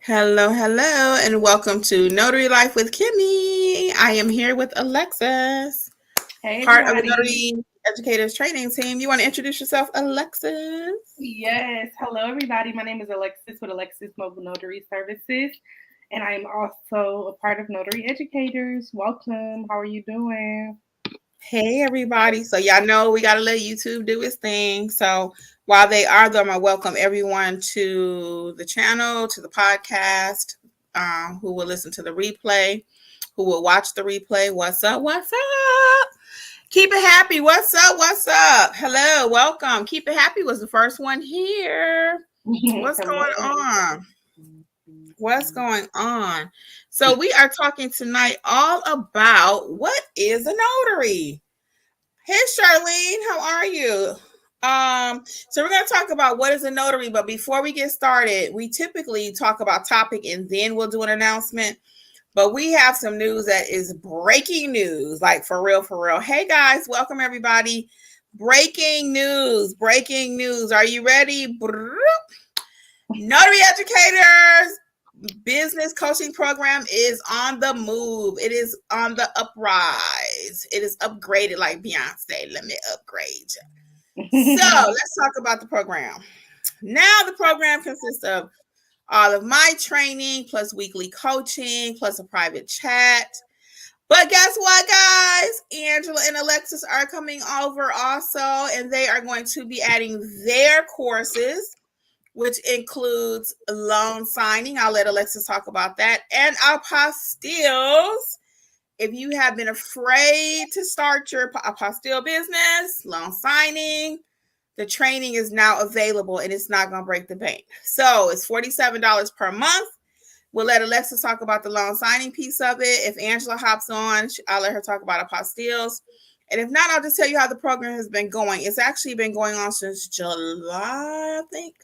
Hello, hello, and welcome to Notary Life with Kimmi. I am here with Alexis, Hey part of the everybody. Notary Educators Training Team. You want to introduce yourself, Alexis? Yes, hello everybody. My name is Alexis with Alexis Mobile Notary Services, and I am also a part of Notary Educators. Welcome. How are you doing? Hey, everybody. So, y'all know we got to let YouTube do its thing. So, while they are there, I welcome everyone to the channel, to the podcast, who will listen to the replay, who will watch the replay. What's up? What's up? Keep it happy. What's up? What's up? Hello, welcome. Keep it happy was the first one here. What's going Hello. on? What's going on? So we are talking tonight all about what is a notary. Hey Charlene, how are you? So we're going to talk about what is a notary, but before we get started, we typically talk about topic and then we'll do an announcement. But we have some news that is breaking news, like for real, for real. Hey guys, welcome everybody. Breaking news, breaking news. Are you ready? Notary educators business coaching program is on the move. It is on the uprise. It is upgraded like Beyonce. Let me upgrade you. So let's talk about the program. Now the program consists of all of my training plus weekly coaching plus a private chat. But guess what, guys? Angela and Alexis are coming over also, and they are going to be adding their courses, which includes loan signing. I'll let Alexis talk about that, and apostilles. If you have been afraid to start your apostille business, loan signing, the training is now available and it's not going to break the bank. So it's $47 per month. We'll let Alexis talk about the loan signing piece of it. If Angela hops on, I'll let her talk about apostilles. And if not, I'll just tell you how the program has been going. It's actually been going on since July, I think.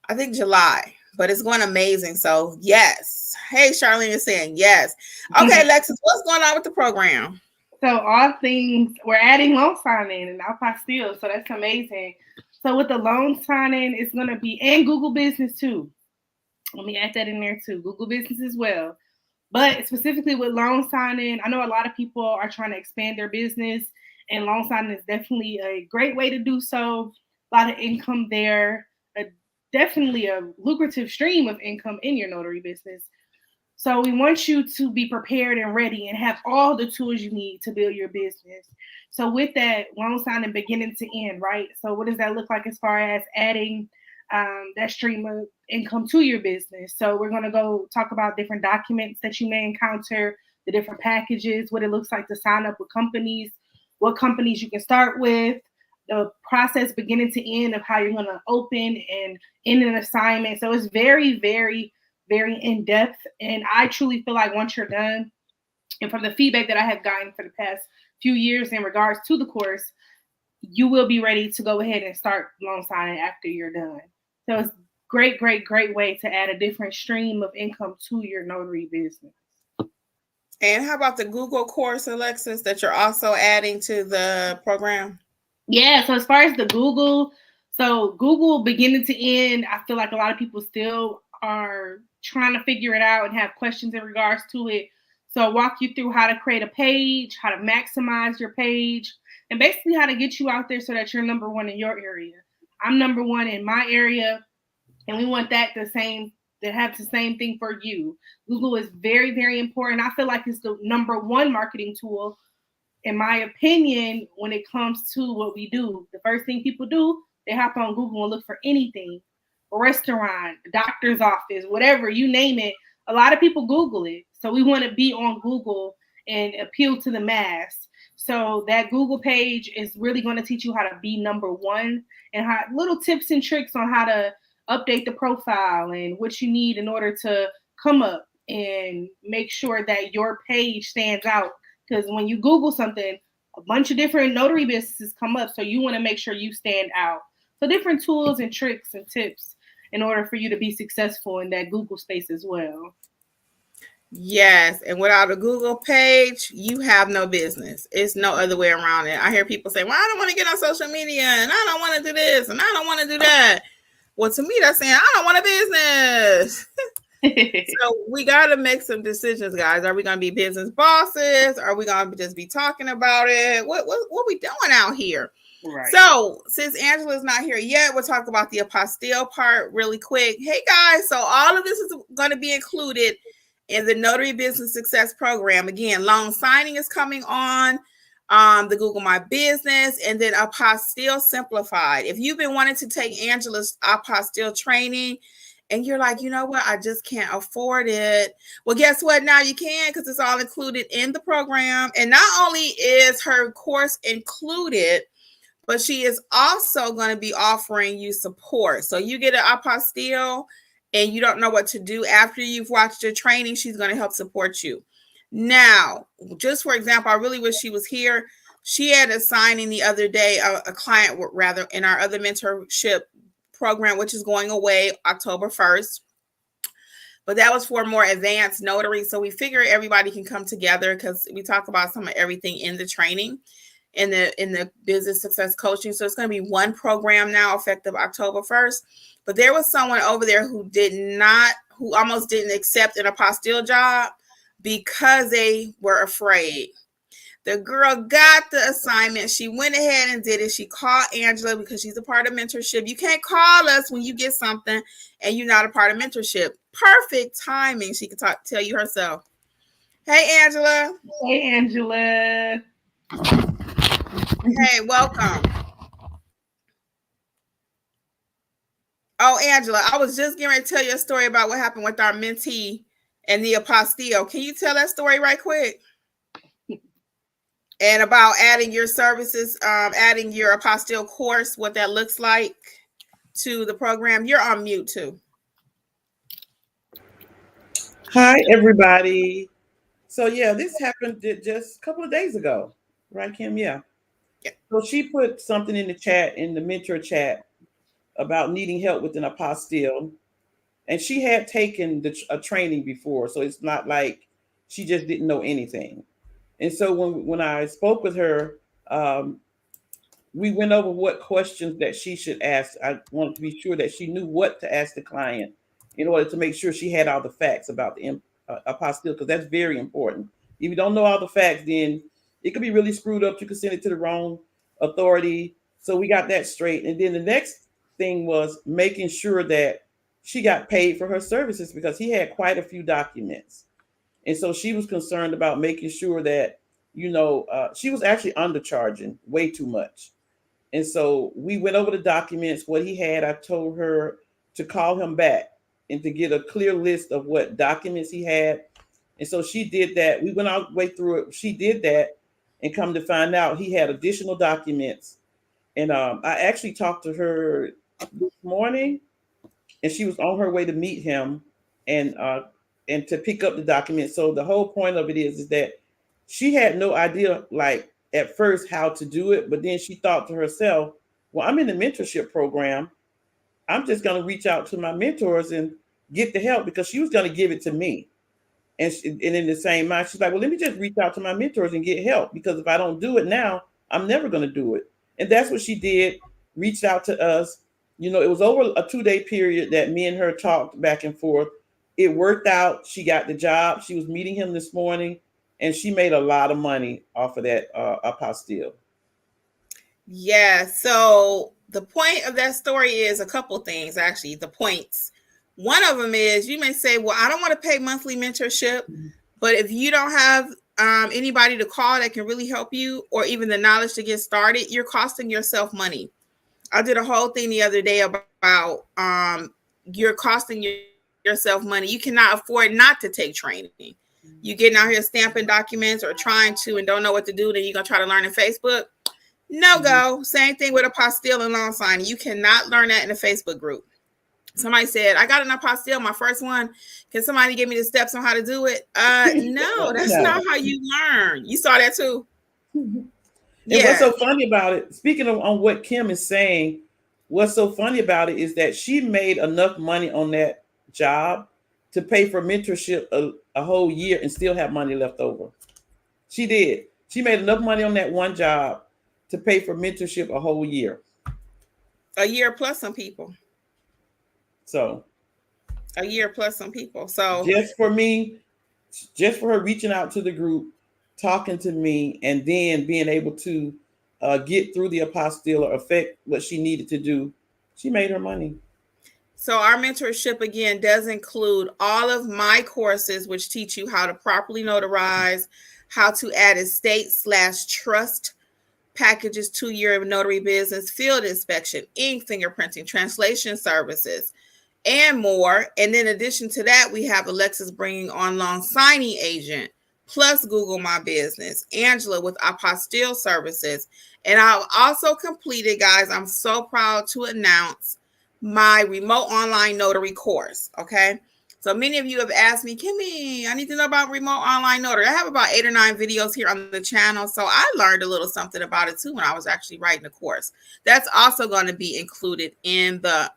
I think July, but it's going amazing. So, yes. Hey, Charlene is saying yes. Okay, Alexis, what's going on with the program? So all things we're adding loan signing and apostille, so that's amazing. So with the loan signing, it's gonna be and Google Business too. Let me add that in there too. Google Business as well. But specifically with loan signing, I know a lot of people are trying to expand their business, and loan signing is definitely a great way to do so. A lot of income there, definitely a lucrative stream of income in your notary business. So we want you to be prepared and ready and have all the tools you need to build your business. So with that, loan signing beginning to end, right? So what does that look like as far as adding that stream of income to your business? So we're going to go talk about different documents that you may encounter, the different packages, what it looks like to sign up with companies, what companies you can start with, the process beginning to end of how you're going to open and end an assignment. So it's very, very, very in depth. And I truly feel like once you're done, and from the feedback that I have gotten for the past few years in regards to the course, you will be ready to go ahead and start loan signing after you're done. So it's great, great, great way to add a different stream of income to your notary business. And how about the Google course, Alexis, that you're also adding to the program? Yeah, so as far as the Google, so Google beginning to end, I feel like a lot of people still are trying to figure it out and have questions in regards to it. So I'll walk you through how to create a page, how to maximize your page, and basically how to get you out there so that you're number one in your area. I'm number one in my area, and we want that the same to have the same thing for you. Google is very, very important. I feel like it's the number one marketing tool in my opinion, when it comes to what we do. The first thing people do, they hop on Google and look for anything, a restaurant, doctor's office, whatever, you name it. A lot of people Google it. So we want to be on Google and appeal to the mass. So that Google page is really going to teach you how to be number one and how little tips and tricks on how to update the profile and what you need in order to come up and make sure that your page stands out, because when you Google something, a bunch of different notary businesses come up. So you want to make sure you stand out. So different tools and tricks and tips in order for you to be successful in that Google space as well. Yes, and without a Google page, you have no business. It's no other way around it. I hear people say, well, I don't want to get on social media and I don't want to do this and I don't want to do that. Well, to me, that's saying I don't want a business. So we got to make some decisions, guys. Are we going to be business bosses? Are we going to just be talking about it? What we doing out here? Right. So since Angela's not here yet, we'll talk about the apostille part really quick. Hey guys, so all of this is going to be included in the Notary Business Success Program. Again, loan signing is coming on, the Google My Business, and then apostille simplified. If you've been wanting to take Angela's apostille training and you're like, you know what, I just can't afford it. Well, guess what? Now you can, because it's all included in the program. And not only is her course included, but she is also going to be offering you support. So you get an apostille and you don't know what to do after you've watched your training, she's going to help support you. Now, just for example, I really wish she was here. She had a signing the other day, a client rather, in our other mentorship program, which is going away October 1st. But that was for more advanced notaries. So we figure everybody can come together because we talk about some of everything in the training, in the business success coaching. So it's going to be one program now effective October 1st. But there was someone over there who almost didn't accept an apostille job because they were afraid. The girl got the assignment. She went ahead and did it. She called Angela because she's a part of mentorship. You can't call us when you get something and you're not a part of mentorship. Perfect timing. She could tell you herself. Hey, Angela. Hey, Angela. Hey, welcome. Oh, Angela, I was just getting ready to tell you a story about what happened with our mentee and the apostille. Can you tell that story right quick? And about adding your services, adding your apostille course, what that looks like to the program. You're on mute too. Hi, everybody. So yeah, this happened just a couple of days ago, right, Kim? Yeah. So she put something in the chat, in the mentor chat, about needing help with an apostille, and she had taken a training before, so it's not like she just didn't know anything. And so when I spoke with her, we went over what questions that she should ask. I wanted to be sure that she knew what to ask the client in order to make sure she had all the facts about the apostille, because that's very important. If you don't know all the facts, then it could be really screwed up. You could send it to the wrong authority. So we got that straight. And then the next thing was making sure that she got paid for her services, because he had quite a few documents. And so she was concerned about making sure that, she was actually undercharging way too much. And so we went over the documents, what he had. I told her to call him back and to get a clear list of what documents he had. And so she did that. We went all the way through it. She did that, and come to find out he had additional documents. And I actually talked to her this morning, and she was on her way to meet him and to pick up the documents. So the whole point of it is that she had no idea, like, at first, how to do it, but then she thought to herself, well, I'm in the mentorship program. I'm just going to reach out to my mentors and get the help, because she was going to give it to me. And in the same mind, she's like, well, let me just reach out to my mentors and get help, because if I don't do it now, I'm never going to do it. And that's what she did, reached out to us. It was over a 2-day period that me and her talked back and forth. It worked out. She got the job. She was meeting him this morning, and she made a lot of money off of that apostille. Yeah. So the point of that story is a couple things, actually. The points. One of them is, you may say, well, I don't want to pay monthly mentorship, but if you don't have anybody to call that can really help you, or even the knowledge to get started, you're costing yourself money. I did a whole thing the other day about you're costing yourself money. You cannot afford not to take training. You getting out here stamping documents or trying to and don't know what to do, then you're going to try to learn in Facebook. No go. Same thing with apostille and loan signing. You cannot learn that in a Facebook group. Somebody said, I got an apostille, my first one. Can somebody give me the steps on how to do it? No, that's not how you learn. You saw that too? And what's so funny about it, speaking on what Kim is saying, what's so funny about it is that she made enough money on that job to pay for mentorship a whole year and still have money left over. She did. She made enough money on that one job to pay for mentorship a whole year. A year plus some people. So A year plus some people. So Just for me, just for her reaching out to the group, talking to me, and then being able to get through the apostille or affect what she needed to do, she made her money. So our mentorship again does include all of my courses, which teach you how to properly notarize, how to add estate/trust packages to your notary business, field inspection, ink fingerprinting, translation services, and more. And in addition to that, we have Alexis bringing on loan signing agent, plus Google My Business, Angela with apostille services. And I've also completed, guys, I'm so proud to announce my remote online notary course. Okay. So many of you have asked me, Kimmi, I need to know about remote online notary. I have about 8 or 9 videos here on the channel. So I learned a little something about it too when I was actually writing the course. That's also going to be included in the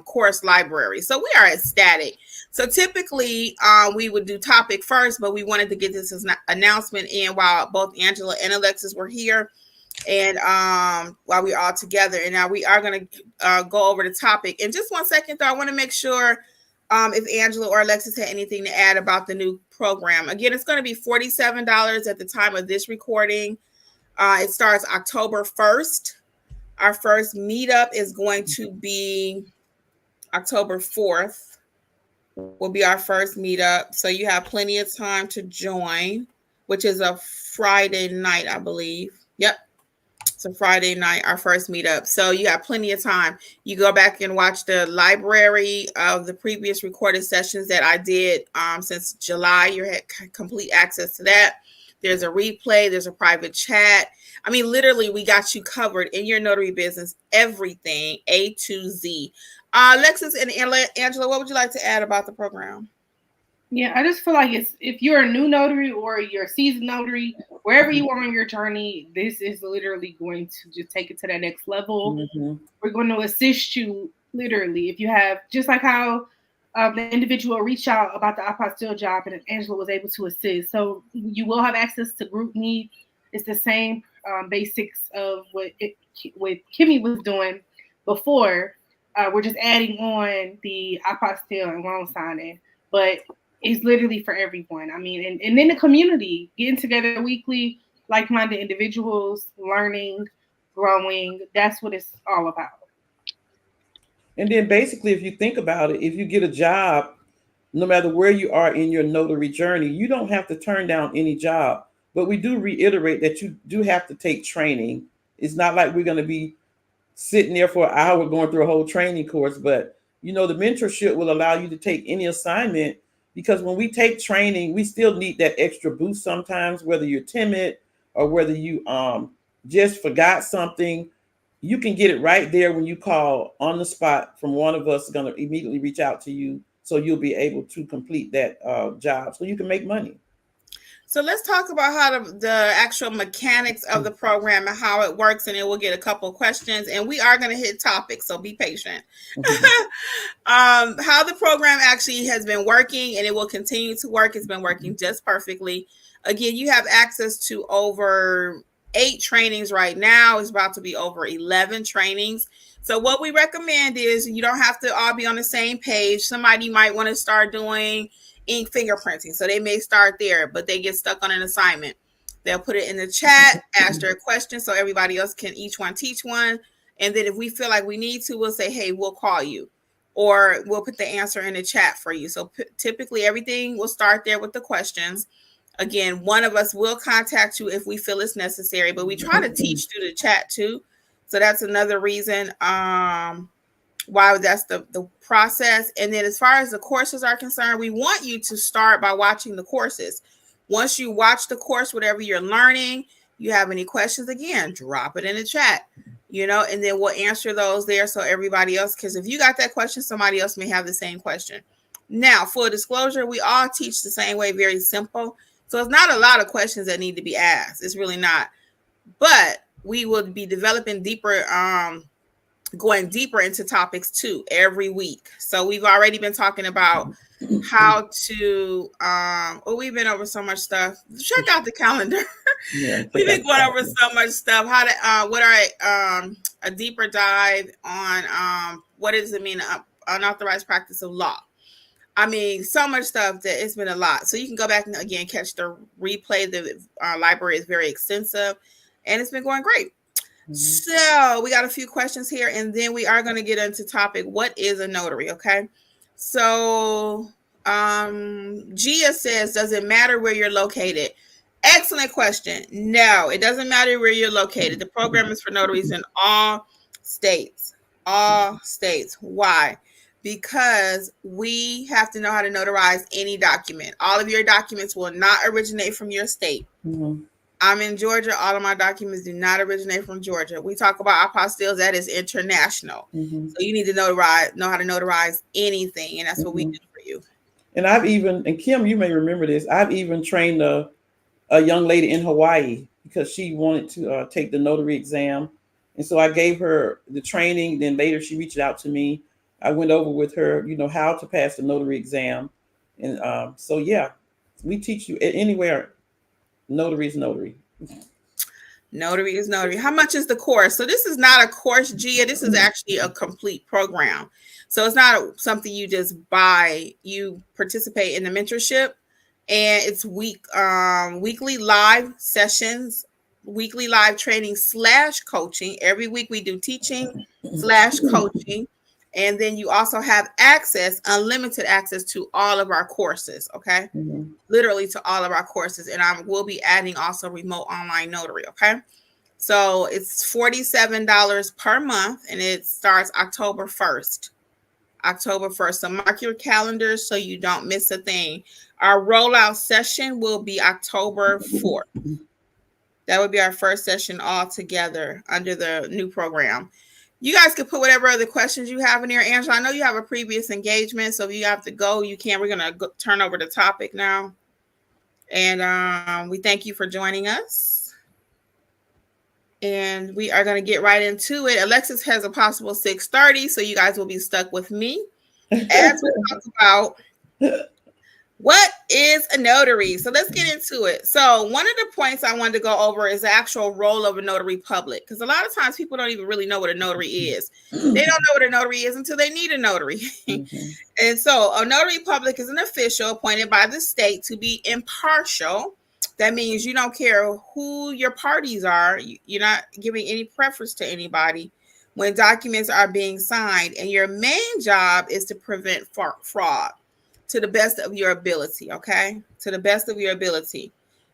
course library. So we are ecstatic. So typically we would do topic first, but we wanted to get this announcement in while both Angela and Alexis were here, and while we're all together. And now we are going to go over the topic. In just 1 second, though, I want to make sure if Angela or Alexis had anything to add about the new program. Again, it's going to be $47 at the time of this recording. It starts October 1st. Our first meetup is going to be October 4th. Will be our first meetup. So you have plenty of time to join, which is a Friday night, I believe. Yep. It's a Friday night, our first meetup. So you have plenty of time. You go back and watch the library of the previous recorded sessions that I did since July. You had complete access to that. There's a replay. There's a private chat. I mean, literally, we got you covered in your notary business, everything, A to Z. Alexis and Angela, what would you like to add about the program? Yeah, I just feel like if you're a new notary or you're a seasoned notary, wherever you are on your journey, this is literally going to just take it to that next level. Mm-hmm. We're going to assist you literally. If you have, just like how the individual reached out about the apostille job and Angela was able to assist. So you will have access to group meet. It's the same basics of what Kimmi was doing before. We're just adding on the apostille and loan signing. But it's literally for everyone. I mean, and then the community, getting together weekly, like-minded individuals, learning, growing. That's what it's all about. And then basically, if you think about it, if you get a job, no matter where you are in your notary journey, you don't have to turn down any job. But we do reiterate that you do have to take training. It's not like we're going to be sitting there for an hour going through a whole training course. But, the mentorship will allow you to take any assignment, because when we take training, we still need that extra boost sometimes, whether you're timid or whether you just forgot something. You can get it right there when you call on the spot from one of us, going to immediately reach out to you. So you'll be able to complete that job so you can make money. So let's talk about how the actual mechanics of the program and how it works, and then we'll get a couple of questions, and we are going to hit topics, so be patient. How the program actually has been working, and it will continue to work. It's been working just perfectly. Again, you have access to over 8 trainings right now. It's about to be over 11 trainings. So what we recommend is you don't have to all be on the same page. Somebody might want to start doing ink fingerprinting, so they may start there, but they get stuck on an assignment. They'll put it in the chat, ask their question, so everybody else can each one teach one. And then if we feel like we need to, we'll say, hey, we'll call you, or we'll put the answer in the chat for you. So typically everything will start there with the questions. Again, one of us will contact you if we feel it's necessary, but we try to teach through the chat too. So that's another reason why that's the process. And then as far as the courses are concerned, we want you to start by watching the courses. Once you watch the course, whatever you're learning, you have any questions, again, drop it in the chat, and then we'll answer those there. So everybody else, because if you got that question, somebody else may have the same question. Now, full disclosure, we all teach the same way, very simple. So it's not a lot of questions that need to be asked. It's really not. But we will be developing deeper, going deeper into topics too every week. So we've already been talking about how to we've been over so much stuff. Check out the calendar. Yeah, we've been going over so much stuff. How to what are a deeper dive on what does it mean unauthorized practice of law. I mean, so much stuff that it's been a lot. So you can go back and again catch the replay. The library is very extensive, and it's been going great. So we got a few questions here, and then we are going to get into topic. What is a notary? Okay. So Gia says, does it matter where you're located? Excellent question. No, it doesn't matter where you're located. The program is for notaries in all states. All states. Why? Because we have to know how to notarize any document. All of your documents will not originate from your state. I'm in Georgia. All of my documents do not originate from Georgia. We talk about apostilles. That is international. So you need to know how to notarize anything. And that's what we do for you. And and Kim, you may remember this, I've even trained a young lady in Hawaii because she wanted to take the notary exam. And so I gave her the training. Then later she reached out to me. I went over with her, how to pass the notary exam. And so, yeah, we teach you anywhere. Notary is notary. Notary is notary. How much is the course? So this is not a course, Gia. This is actually a complete program. So it's not something you just buy. You participate in the mentorship, and it's weekly live sessions, weekly live training / coaching. Every week we do teaching / coaching. And then you also have unlimited access to all of our courses. Okay. Literally to all of our courses. And I will be adding also remote online notary. Okay. So it's $47 per month, and it starts October 1st. October 1st. So mark your calendars so you don't miss a thing. Our rollout session will be October 4th. That would be our first session all together under the new program. You guys can put whatever other questions you have in here. Angela, I know you have a previous engagement, so if you have to go, you can. We're going to turn over the topic now. And we thank you for joining us. And we are going to get right into it. Alexis has a possible 6:30, so you guys will be stuck with me as we talk about what is a notary. So let's get into it. So one of the points I wanted to go over is the actual role of a notary public, because a lot of times people don't even really know what a notary is. They don't know what a notary is until they need a notary. And so a notary public is an official appointed by the state to be impartial. That means you don't care who your parties are. You're not giving any preference to anybody when documents are being signed. And your main job is to prevent fraud to the best of your ability, okay? To the best of your ability.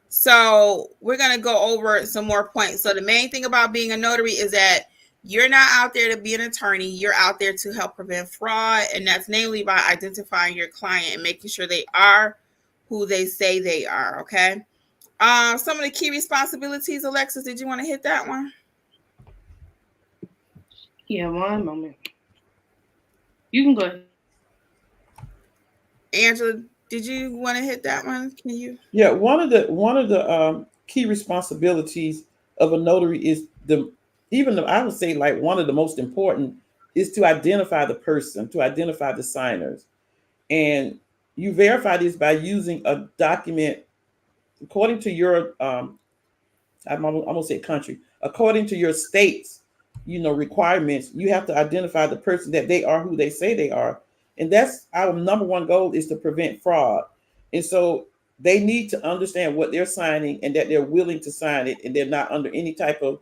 So we're going to go over some more points. So the main thing about being a notary is that you're not out there to be an attorney. You're out there to help prevent fraud. And that's namely by identifying your client and making sure they are who they say they are, okay? Some of the key responsibilities, Alexis, did you want to hit that one? Yeah, one moment. You can go ahead. Angela, did you want to hit that one? Can you? Yeah, one of the key responsibilities of a notary is I would say like one of the most important is to identify the person, to identify the signers. And you verify this by using a document according to your I'm gonna say country, according to your state's requirements. You have to identify the person that they are who they say they are, and that's our number one goal, is to prevent fraud. And so they need to understand what they're signing and that they're willing to sign it, and they're not under any type of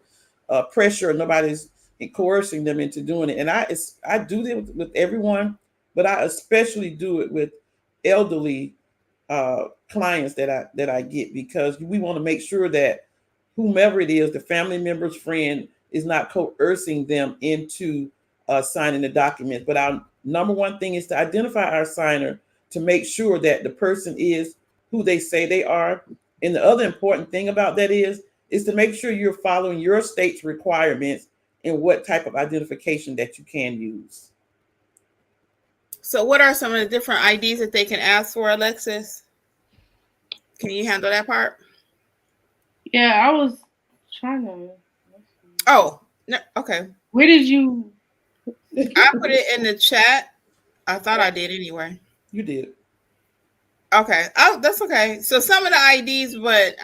pressure. Nobody's coercing them into doing it. And I do this with everyone, but I especially do it with elderly clients that I get, because we want to make sure that whomever it is, the family member's friend, is not coercing them into signing the document. But our number one thing is to identify our signer, to make sure that the person is who they say they are. And the other important thing about that is to make sure you're following your state's requirements and what type of identification that you can use. So what are some of the different IDs that they can ask for, Alexis? Can you handle that part? Yeah, I was trying to. Oh, no, okay. Where did you? I put it in the chat. I thought I did anyway. You did. Okay. Oh, that's okay. So some of the IDs, but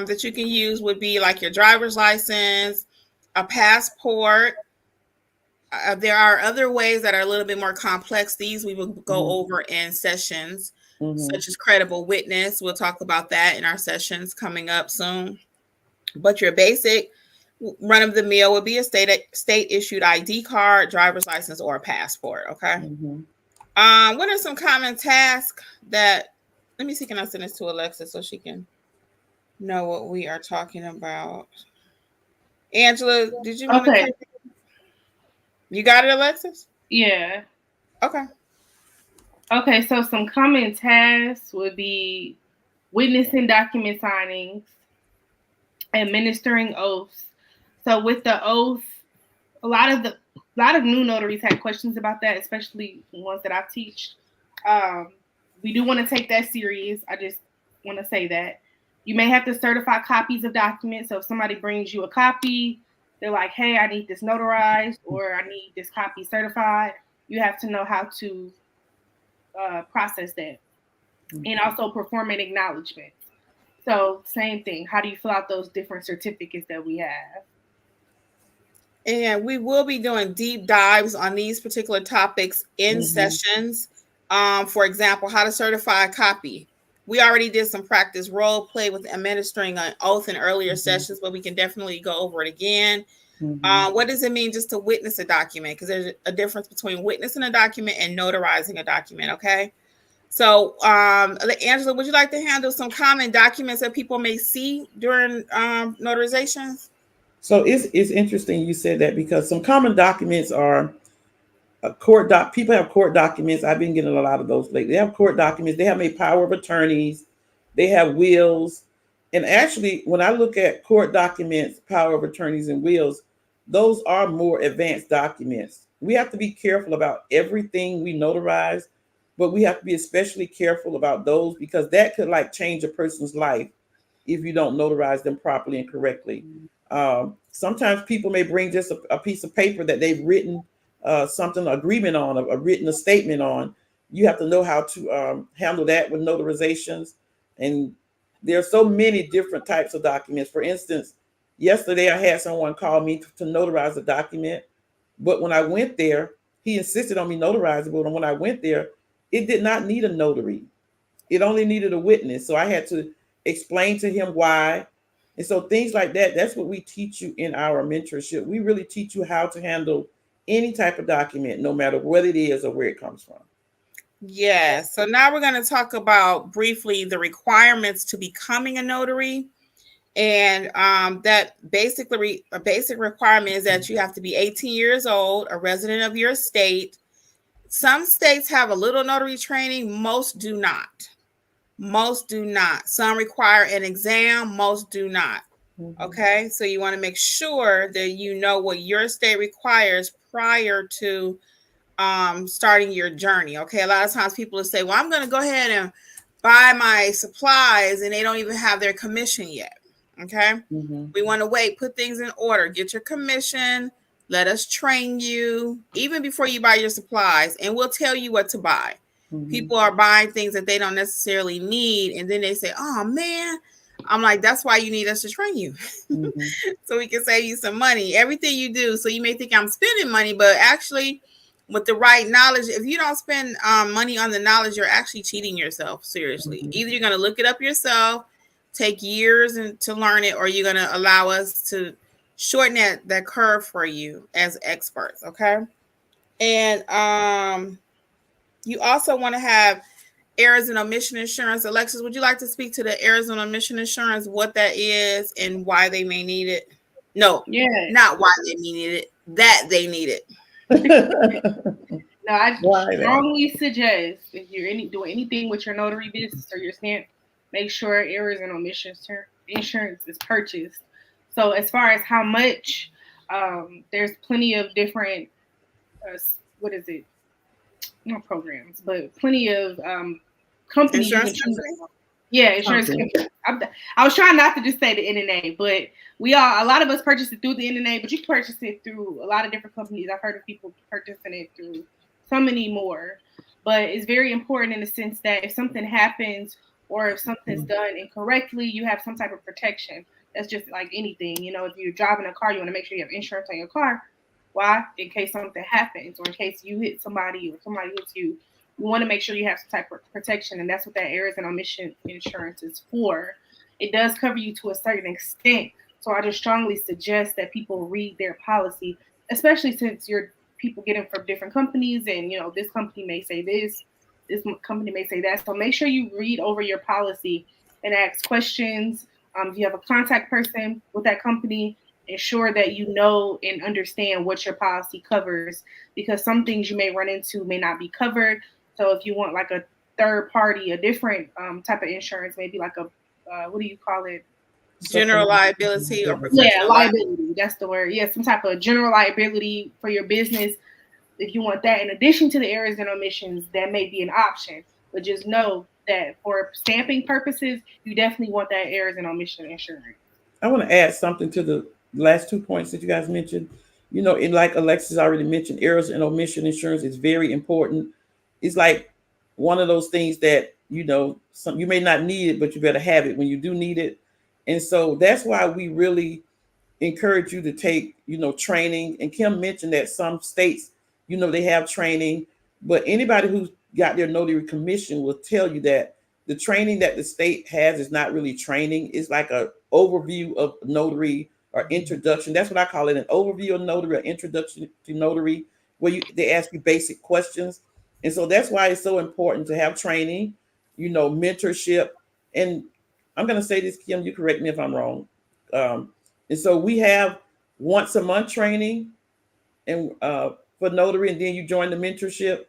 that you can use would be like your driver's license, a passport, There are other ways that are a little bit more complex. These we will go over in sessions, such as credible witness. We'll talk about that in our sessions coming up soon. But your basic run of the mill would be a state issued ID card, driver's license, or a passport. Okay. What are some common tasks that? Let me see. Can I send this to Alexa so she can know what we are talking about? Angela, did you want to Okay. take it? You got it, Alexis? Yeah. Okay. Okay, so some common tasks would be witnessing document signings, administering oaths. So with the oath, a lot of new notaries had questions about that, especially ones that I teach. We do want to take that serious. I just want to say that you may have to certify copies of documents. So if somebody brings you a copy, they're like, "Hey, I need this notarized," or "I need this copy certified." You have to know how to process that, and also perform an acknowledgement. So same thing. How do you fill out those different certificates that we have? And we will be doing deep dives on these particular topics in sessions. For example, how to certify a copy. We already did some practice role play with administering an oath in earlier sessions, but we can definitely go over it again. What does it mean just to witness a document? Because there's a difference between witnessing a document and notarizing a document. Okay. So, Angela, would you like to handle some common documents that people may see during notarizations? So it's interesting you said that, because some common documents are court doc. People have court documents. I've been getting a lot of those lately. They have court documents. They have made power of attorneys. They have wills. And actually, when I look at court documents, power of attorneys, and wills, those are more advanced documents. We have to be careful about everything we notarize, but we have to be especially careful about those, because that could like change a person's life if you don't notarize them properly and correctly. Sometimes people may bring just a piece of paper that they've written something agreement on, a written a statement on. You have to know how to handle that with notarizations. And there are so many different types of documents. For instance, yesterday I had someone call me to notarize a document, but when I went there, he insisted on me notarizing. But when I went there, it did not need a notary. It only needed a witness. So I had to explain to him why. And so things like that, that's what we teach you in our mentorship. We really teach you how to handle any type of document, no matter what it is or where it comes from. Yeah. So now we're going to talk about briefly the requirements to becoming a notary. And that basically a basic requirement is that you have to be 18 years old, a resident of your state. Some states have a little notary training. Most do not. Most do not. Some require an exam. Most do not. Okay. So you want to make sure that you know what your state requires prior to starting your journey. Okay. A lot of times people will say, well, I'm going to go ahead and buy my supplies, and they don't even have their commission yet. Okay. We want to wait, put things in order, get your commission, let us train you even before you buy your supplies, and we'll tell you what to buy. People are buying things that they don't necessarily need, and then they say, oh man, I'm like, that's why you need us to train you. So we can save you some money. Everything you do. So you may think I'm spending money, but actually with the right knowledge, if you don't spend money on the knowledge, you're actually cheating yourself. Seriously. Either you're going to look it up yourself, take years to learn it, or you're going to allow us to shorten that curve for you as experts. Okay. And you also want to have errors and omission insurance. Alexis, would you like to speak to the errors and omission insurance, what that is and why they may need it? No, not why they need it, that they need it. No, I strongly suggest if you're doing anything with your notary business or your stamp, make sure errors and omissions insurance is purchased. So as far as how much, there's plenty of different, what is it? Not programs, but plenty of companies you can choose. Yeah, insurance company. I was trying not to just say the NNA, but a lot of us purchase it through the NNA, but you can purchase it through a lot of different companies. I've heard of people purchasing it through so many more. But it's very important in the sense that if something happens or if something's done incorrectly, you have some type of protection. That's just like anything. You know, if you're driving a car, you want to make sure you have insurance on your car. Why? In case something happens, or in case you hit somebody or somebody hits you, you want to make sure you have some type of protection, and that's what that errors and omission insurance is for. It does cover you to a certain extent, so I just strongly suggest that people read their policy, especially since you're people getting from different companies, and this company may say this company may say that. So make sure you read over your policy and ask questions. If you have a contact person with that company, ensure that you know and understand what your policy covers, because some things you may run into may not be covered. So if you want like a third party, a different type of insurance, maybe like a what do you call it? General Supplement. liability or Yeah, professional liability. liability. That's the word. Yeah, some type of general liability for your business. If you want that in addition to the errors and omissions, that may be an option. But just know that for stamping purposes, you definitely want that errors and omission insurance. I want to add something to the last 2 points that you guys mentioned. And like Alexis already mentioned, errors and omission insurance is very important. It's like one of those things that you may not need it, but you better have it when you do need it. And so that's why we really encourage you to take, training. And Kim mentioned that some states, they have training, but anybody who's got their notary commission will tell you that the training that the state has is not really training. It's like a overview of notary or introduction. That's what I call it, an overview of notary or introduction to notary, where they ask you basic questions. And so that's why it's so important to have training, mentorship. And I'm going to say this, Kim, you correct me if I'm wrong. And so we have once a month training and for notary, and then you join the mentorship.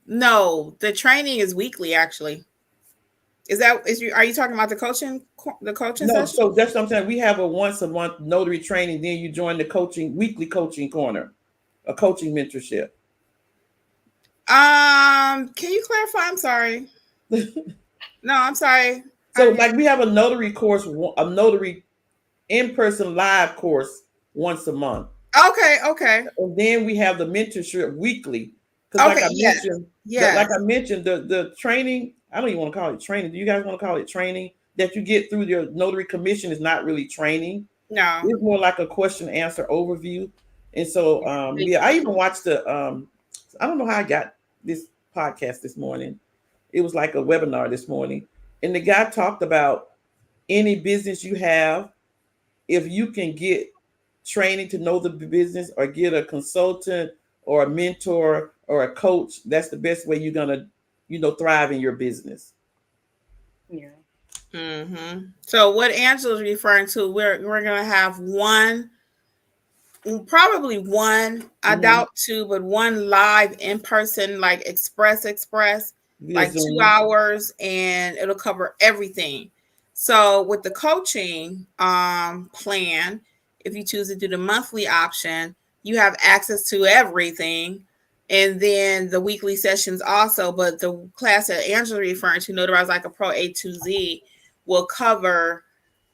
No, the training is weekly. Actually, are you talking about the coaching No, session? so that's what I'm saying. We have a once a month notary training, then you join the weekly coaching corner, a coaching mentorship. Can you clarify? I'm sorry. No, I'm sorry. So like we have a notary course, a notary in-person live course once a month. Okay. And then we have the mentorship weekly. Because Okay. Yes. like Yes. I mentioned, the training, I don't even want to call it training. Do you guys want to call it training? That you get through your notary commission is not really training. No. It's more like a question answer overview. And so I even watched I don't know how I got this podcast this morning. It was like a webinar this morning. And the guy talked about any business you have, if you can get training to know the business or get a consultant or a mentor or a coach, that's the best way you're gonna, thrive in your business. Yeah. So what Angela's referring to, we're gonna have probably one, I Mm-hmm. doubt two, but one live in person, like express, Via like two Zoom. hours, and it'll cover everything. So with the coaching plan, if you choose to do the monthly option, you have access to everything. And then the weekly sessions also, but the class that Angela referring to, Notarize Like a Pro A to Z, will cover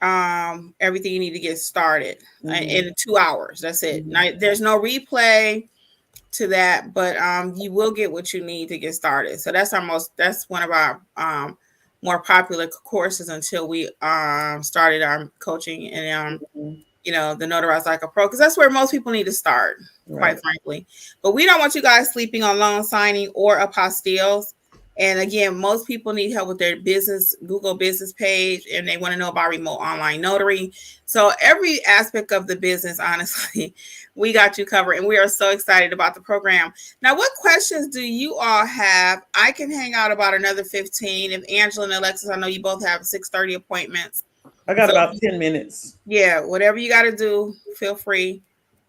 everything you need to get started Mm-hmm. in 2 hours. That's it. Mm-hmm. Now, there's no replay to that, but you will get what you need to get started. So that's one of our more popular courses until we started our coaching and Mm-hmm. the Notarize Like a Pro, because that's where most people need to start, quite Right. frankly. But we don't want you guys sleeping on loan signing or apostilles. And again, most people need help with their Google business page, and they want to know about remote online notary. So every aspect of the business, honestly, we got you covered, and we are so excited about the program. Now, what questions do you all have? I can hang out about another 15. If Angela and Alexis, I know you both have 6:30 appointments. I got So about 10 minutes. yeah, whatever you got to do, feel free.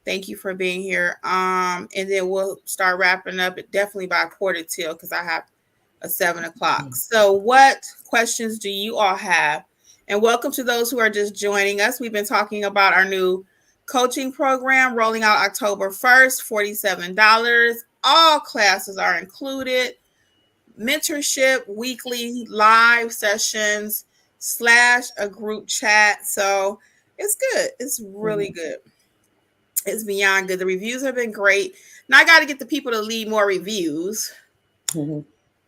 Thank you for being here. And then we'll start wrapping up definitely by 1:45, because I have a 7 o'clock. So what questions do you all have? And welcome to those who are just joining us. We've been talking about our new coaching program rolling out October 1st, $47. All classes are included. Mentorship, weekly live sessions / a group chat. So it's good. It's really Mm-hmm. good. It's beyond good. The reviews have been great. Now I got to get the people to leave more reviews. Mm-hmm.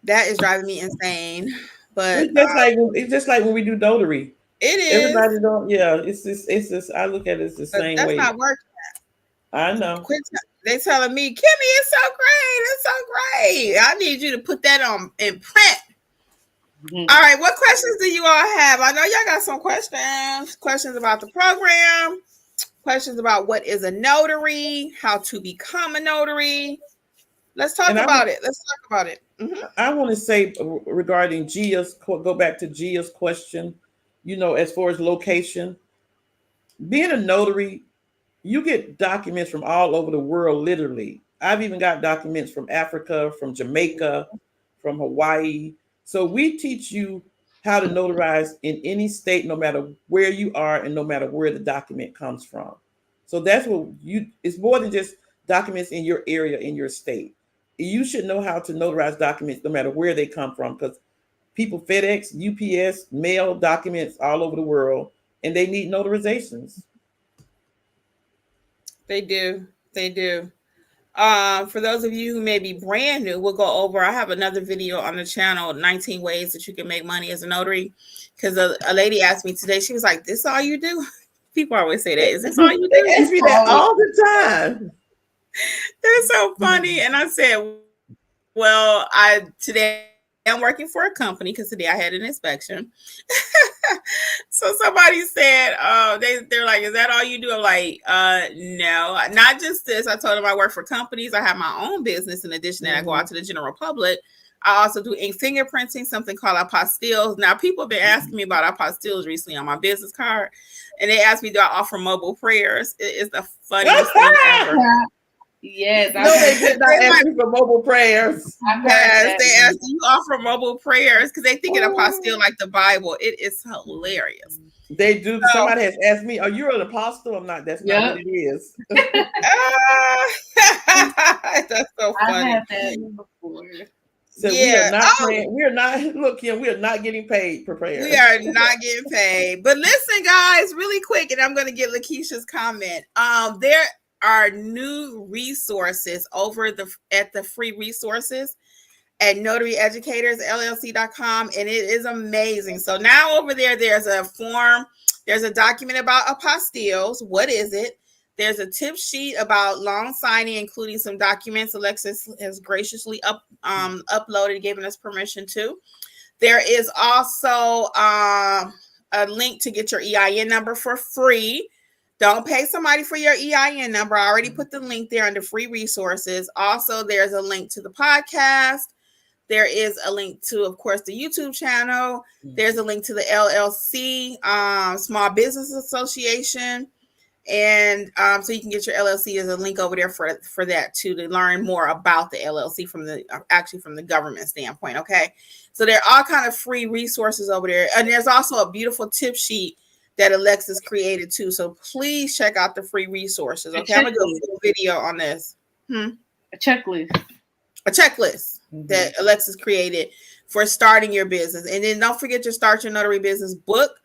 That is driving me insane. But It's just like when we do notary. It is. Everybody don't. Yeah, it's just. I look at it as the But same that's way. not working. I know. Quit. They telling me, Kimmy, it's so great. It's so great. I need you to put that on in print. All right. What questions do you all have? I know y'all got some questions. Questions about the program. Questions about what is a notary, how to become a notary. Let's talk And about it. Let's talk about it. Mm-hmm. I want to say regarding Gia's, go back to Gia's question. As far as location, being a notary, you get documents from all over the world, literally. I've even got documents from Africa, from Jamaica, from Hawaii. So we teach you how to notarize in any state, no matter where you are and no matter where the document comes from. So that's what it's more than just documents in your area, in your state. You should know how to notarize documents no matter where they come from, because people FedEx, UPS, mail documents all over the world, and they need notarizations. They do. They do. For those of you who may be brand new, we'll go over. I have another video on the channel, 19 ways that you can make money as a notary. Because a lady asked me today, she was like, "This all you do?" People always say that. Is this all you do? They ask me that all the time. They're so funny. And I said, well, today I'm working for a company because today I had an inspection. So somebody said, they're like, is that all you do? I'm like, no, not just this. I told them I work for companies. I have my own business. In addition to that, I go out to the general public. I also do ink fingerprinting, something called apostilles. Now, people have been asking me about apostilles recently on my business card. And they asked me, do I offer mobile prayers? It is the funniest thing ever. Yes. No, they did not ask me for mobile prayers. Yes, they asked, do you offer mobile prayers? Because they think an apostille like the Bible. It is hilarious. They do. So, somebody has asked me, are you an apostle? I'm not. That's not what it is. That's so funny. I had that before. So we are not praying. We are not, look, Kim, we are not getting paid for prayers. We are not getting paid. But listen, guys, really quick, and I'm going to get Lakeisha's comment. There are new resources over at the free resources at notaryeducatorsllc.com, and it is amazing. So now over there's a form, there's a document about apostilles. What is it? There's a tip sheet about loan signing, including some documents Alexis has graciously uploaded, given us permission to. There is also a link to get your EIN number for free. Don't pay somebody for your EIN number. I already put the link there under free resources. Also, there's a link to the podcast. There is a link to, of course, the YouTube channel. There's a link to the LLC, Small Business Association. And so you can get your LLC as a link over there for that too, to learn more about the LLC from the government standpoint. Okay. So there are all kind of free resources over there. And there's also a beautiful tip sheet that Alexis created too. So please check out the free resources. Okay. I'm going to do a full video on this. A checklist. A checklist that Alexis created for starting your business. And then don't forget to Start Your Notary Business book,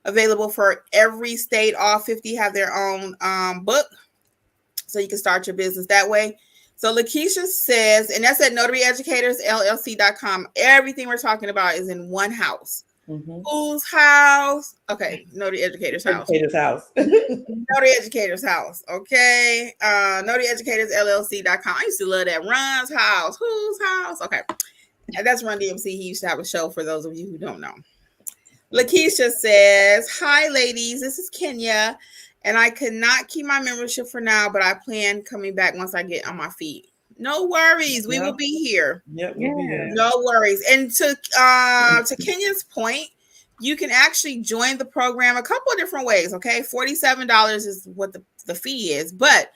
available for every state. All 50 have their own book, so you can start your business that way. So Lakeisha says, and that's at notaryeducatorsllc.com. Everything we're talking about is in one house. Whose house? Okay, Notary Educator's house. Notary Educator's house. Okay, notaryeducatorsllc.com. I used to love that. Ron's house. Whose house? Okay, and that's Run DMC. He used to have a show, for those of you who don't know. Lakeisha says, hi, ladies. This is Kenya, and I could not keep my membership for now, but I plan coming back once I get on my feet. No worries. We will be here. Yep, we'll be there. No worries. And to Kenya's point, you can actually join the program a couple of different ways, okay? $47 is what the fee is. But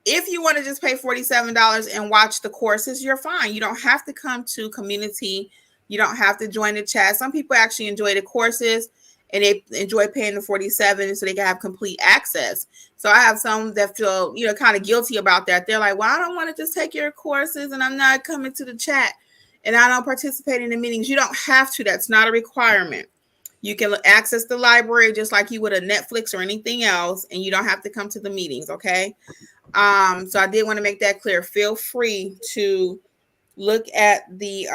if you want to just pay $47 and watch the courses, you're fine. You don't have to come to community. You don't have to join the chat. Some people actually enjoy the courses and they enjoy paying the $47 so they can have complete access. So I have some that feel, kind of guilty about that. They're like, well, I don't want to just take your courses and I'm not coming to the chat and I don't participate in the meetings. You don't have to. That's not a requirement. You can access the library just like you would a Netflix or anything else, and you don't have to come to the meetings, okay? So I did want to make that clear. Feel free to look at the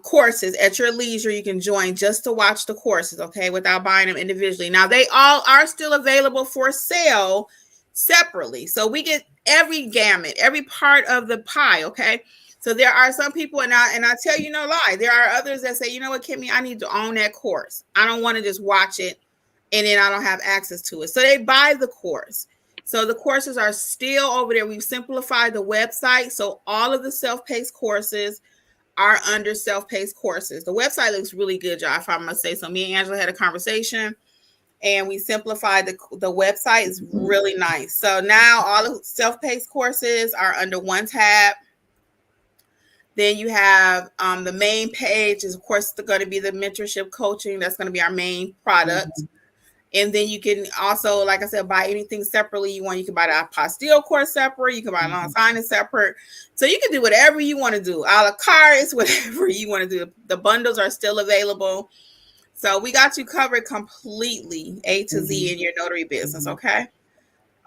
courses at your leisure. You can join just to watch the courses, okay, without buying them individually. Now, they all are still available for sale separately. So we get every gamut, every part of the pie, okay? So there are some people, and I tell you no lie, there are others that say, you know what, Kimmi, I need to own that course. I don't want to just watch it and then I don't have access to it. So they buy the course. So the courses are still over there. We've simplified the website. So all of the self-paced courses are under self-paced courses. The website looks really good, y'all, if I must say so. Me and Angela had a conversation and we simplified the website. Is really nice. So now all the self-paced courses are under one tab. Then you have the main page is, of course, going to be the mentorship coaching. That's going to be our main product. And then you can also, like I said, buy anything separately you want. You can buy the apostille course separate. You can buy loan signing separate. So you can do whatever you want to do. A la carte is whatever you want to do. The bundles are still available. So we got you covered completely, A to Z in your notary business, okay?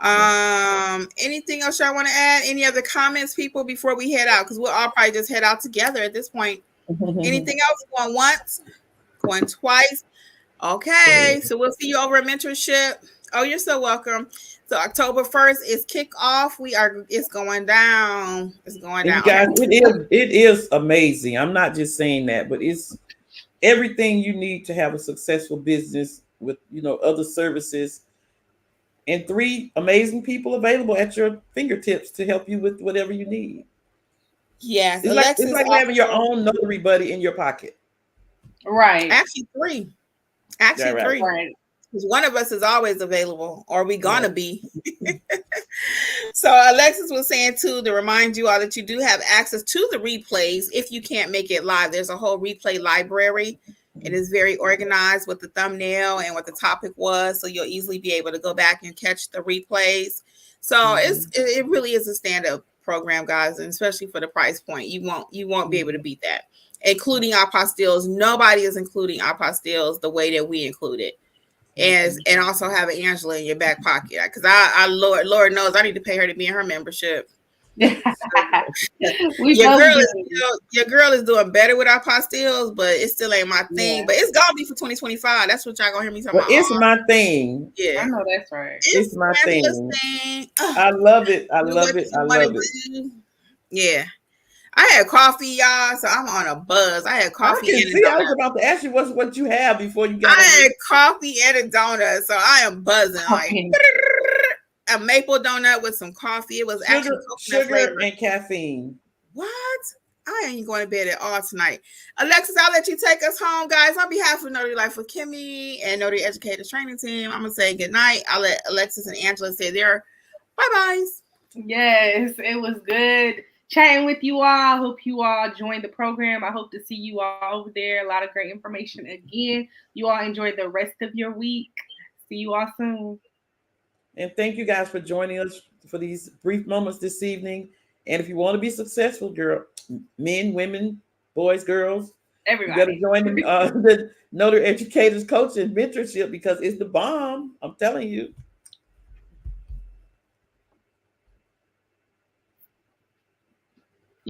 Anything else y'all want to add? Any other comments, people, before we head out? Because we'll all probably just head out together at this point. Anything else? Going once? Going twice? Okay, so we'll see you over at mentorship. Oh, you're so welcome. So October 1st is kickoff. It's going down. It's going down. And you guys, it is amazing. I'm not just saying that, but it's everything you need to have a successful business with, other services, and 3 amazing people available at your fingertips to help you with whatever you need. Yes, it's like having your own notary buddy in your pocket. Right. Actually 3. Actually 3. Right. Because one of us is always available, or we gonna be. So Alexis was saying too, to remind you all that you do have access to the replays if you can't make it live. There's a whole replay library. It is very organized with the thumbnail and what the topic was, so you'll easily be able to go back and catch the replays. So it really is a stand-up program, guys, and especially for the price point, you won't be able to beat that. Including apostilles, nobody is including apostilles the way that we include it. And also have an Angela in your back pocket, because I Lord knows I need to pay her to be in her membership. Your girl is doing better with apostilles, but it still ain't my thing. But it's gonna be for 2025. That's what y'all gonna hear me talking about. It's my thing. Yeah, I know that's right. It's my thing. I love it. I love it. I love it. Yeah. I had coffee, y'all, so I'm on a buzz. I had coffee and a donut. I was about to ask you what you have before you got. I had coffee and a donut, so I am buzzing. Like a maple donut with some coffee. It was actually sugar and caffeine. What? I ain't going to bed at all tonight. Alexis, I'll let you take us home, guys. On behalf of Notary Life with Kimmi and Notary Educators Training Team, I'm going to say good night. I'll let Alexis and Angela say their bye-byes. Yes, it was good chatting with you all. Hope you all joined the program. I hope to see you all over there. A lot of great information again. You all enjoy the rest of your week. See you all soon. And thank you guys for joining us for these brief moments this evening. And if you want to be successful, girl, men, women, boys, girls, everybody, you got to join the Notary Educators Coaching Mentorship, because it's the bomb. I'm telling you.